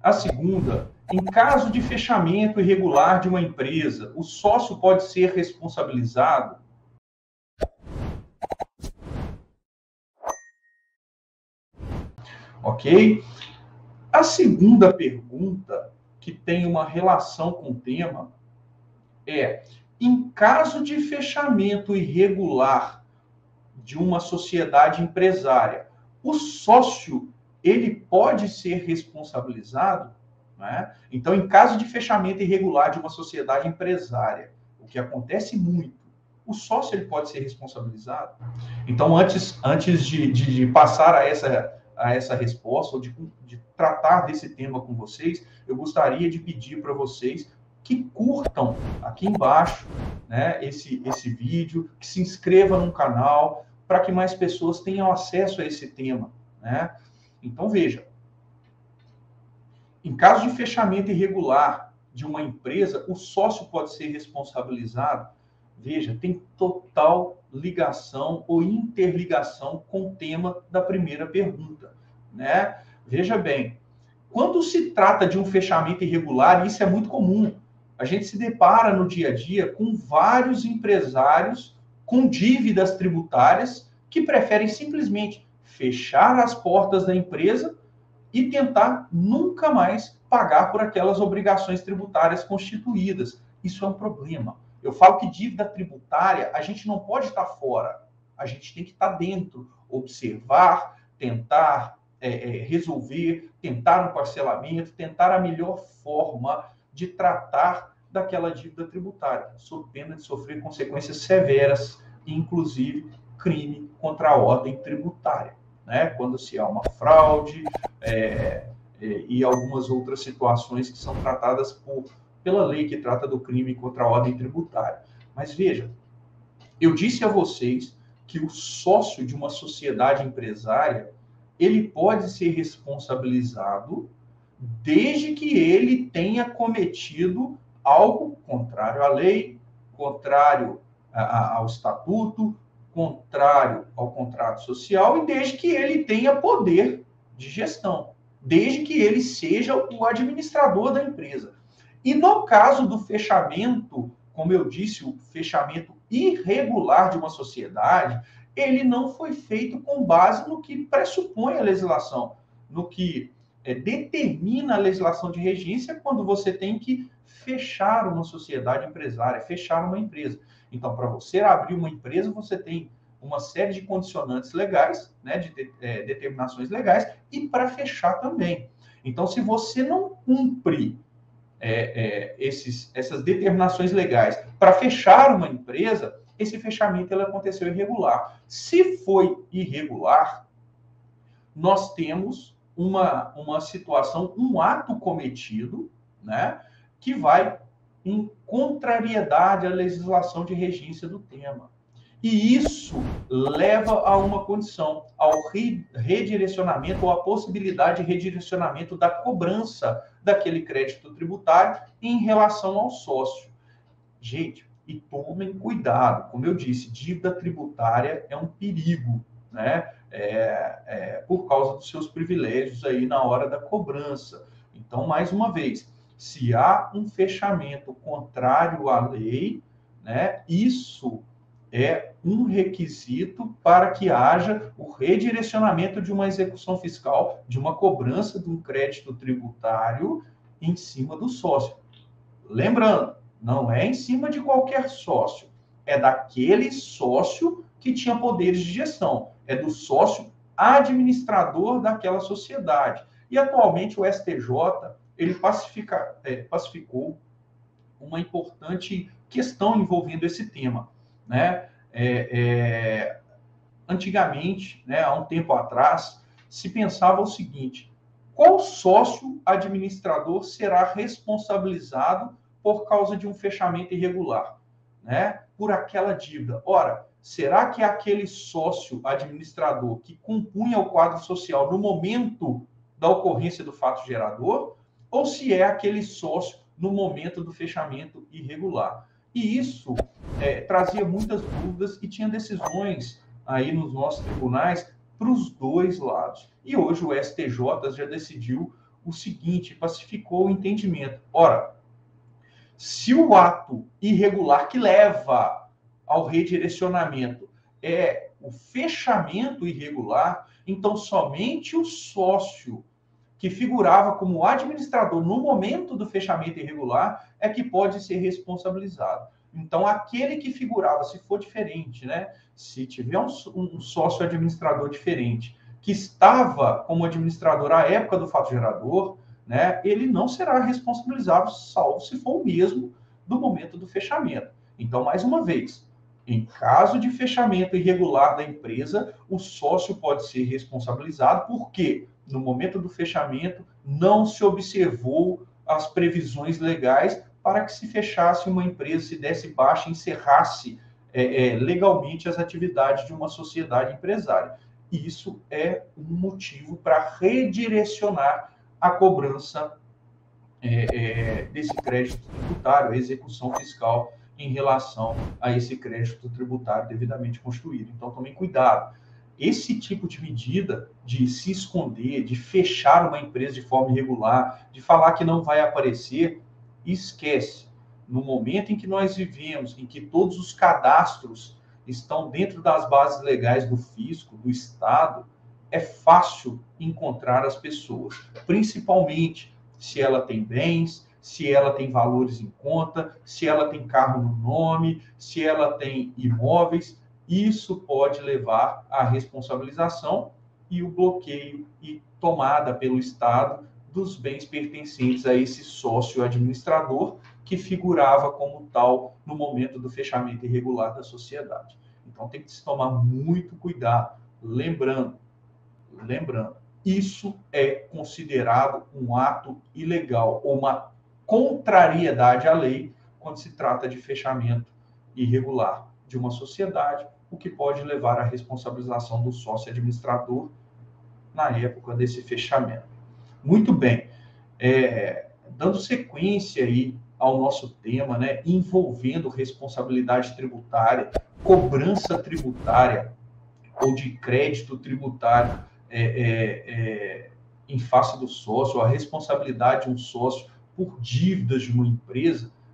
A segunda, em caso de fechamento irregular de uma empresa, o sócio pode ser responsabilizado? Ok? A segunda pergunta, que tem uma relação com o tema, é: em caso de fechamento irregular de uma sociedade empresária, o sócio ele pode ser responsabilizado? Né? Então, em caso de fechamento irregular de uma sociedade empresária, o que acontece muito, o sócio ele pode ser responsabilizado? Então, antes de passar a essa resposta, ou de tratar desse tema com vocês, eu gostaria de pedir para vocês que curtam aqui embaixo, né, esse vídeo, que se inscrevam no canal, para que mais pessoas tenham acesso a esse tema. Né? Então, veja, em caso de fechamento irregular de uma empresa, o sócio pode ser responsabilizado? Veja, tem total ligação ou interligação com o tema da primeira pergunta. Né? Veja bem, quando se trata de um fechamento irregular, isso é muito comum, a gente se depara no dia a dia com vários empresários com dívidas tributárias que preferem simplesmente fechar as portas da empresa e tentar nunca mais pagar por aquelas obrigações tributárias constituídas. Isso é um problema. Eu falo que dívida tributária, a gente não pode estar fora, a gente tem que estar dentro, observar, tentar resolver, tentar um parcelamento, tentar a melhor forma de tratar daquela dívida tributária, sob pena de sofrer consequências severas, inclusive crime contra a ordem tributária. Né? Quando se há uma fraude e algumas outras situações que são tratadas pela lei que trata do crime contra a ordem tributária. Mas veja, eu disse a vocês que o sócio de uma sociedade empresária ele pode ser responsabilizado desde que ele tenha cometido algo contrário à lei, contrário ao estatuto, contrário ao contrato social e desde que ele tenha poder de gestão, desde que ele seja o administrador da empresa. E no caso do fechamento, como eu disse, o fechamento irregular de uma sociedade, ele não foi feito com base no que pressupõe a legislação, no que determina a legislação de regência quando você tem que fechar uma sociedade empresária, fechar uma empresa. Então, para você abrir uma empresa, você tem uma série de condicionantes legais, né, de determinações legais, e para fechar também. Então, se você não cumpre essas determinações legais para fechar uma empresa, esse fechamento ele aconteceu irregular. Se foi irregular, nós temos uma situação, um ato cometido, né, que vai em contrariedade à legislação de regência do tema. E isso leva a uma condição, ao redirecionamento ou à possibilidade de redirecionamento da cobrança daquele crédito tributário em relação ao sócio. Gente, e tomem cuidado, como eu disse, dívida tributária é um perigo, né? Por causa dos seus privilégios aí na hora da cobrança. Então, mais uma vez, se há um fechamento contrário à lei, né, isso é um requisito para que haja o redirecionamento de uma execução fiscal, de uma cobrança de um crédito tributário em cima do sócio. Lembrando, não é em cima de qualquer sócio, é daquele sócio que tinha poderes de gestão, é do sócio administrador daquela sociedade. E atualmente o STJ ele pacificou uma importante questão envolvendo esse tema. Né? Antigamente, né, há um tempo atrás, se pensava o seguinte: qual sócio administrador será responsabilizado por causa de um fechamento irregular, né, por aquela dívida? Ora, será que é aquele sócio administrador que compunha o quadro social no momento da ocorrência do fato gerador, ou se é aquele sócio no momento do fechamento irregular? E isso trazia muitas dúvidas e tinha decisões aí nos nossos tribunais para os dois lados. E hoje o STJ já decidiu o seguinte, pacificou o entendimento. Ora, se o ato irregular que leva ao redirecionamento é o fechamento irregular, então somente o sócio que figurava como administrador no momento do fechamento irregular é que pode ser responsabilizado. Então, aquele que figurava, se for diferente, né? Se tiver um sócio administrador diferente, que estava como administrador à época do fato gerador, né? Ele não será responsabilizado, salvo se for o mesmo do momento do fechamento. Então, mais uma vez, em caso de fechamento irregular da empresa, o sócio pode ser responsabilizado, porque no momento do fechamento não se observou as previsões legais para que se fechasse uma empresa, se desse baixa, encerrasse legalmente as atividades de uma sociedade empresária. Isso é um motivo para redirecionar a cobrança desse crédito tributário, a execução fiscal em relação a esse crédito tributário devidamente constituído. Então, tomem cuidado. Esse tipo de medida de se esconder, de fechar uma empresa de forma irregular, de falar que não vai aparecer, esquece. No momento em que nós vivemos, em que todos os cadastros estão dentro das bases legais do fisco, do Estado, é fácil encontrar as pessoas, principalmente se ela tem bens, se ela tem valores em conta, se ela tem carro no nome, se ela tem imóveis. Isso pode levar à responsabilização e o bloqueio e tomada pelo Estado dos bens pertencentes a esse sócio administrador que figurava como tal no momento do fechamento irregular da sociedade. Então tem que se tomar muito cuidado, lembrando, isso é considerado um ato ilegal ou uma contrariedade à lei quando se trata de fechamento irregular de uma sociedade, o que pode levar à responsabilização do sócio administrador na época desse fechamento. Muito bem, dando sequência aí ao nosso tema, né, envolvendo responsabilidade tributária, cobrança tributária ou de crédito tributário em face do sócio, a responsabilidade de um sócio por dívidas de uma empresa,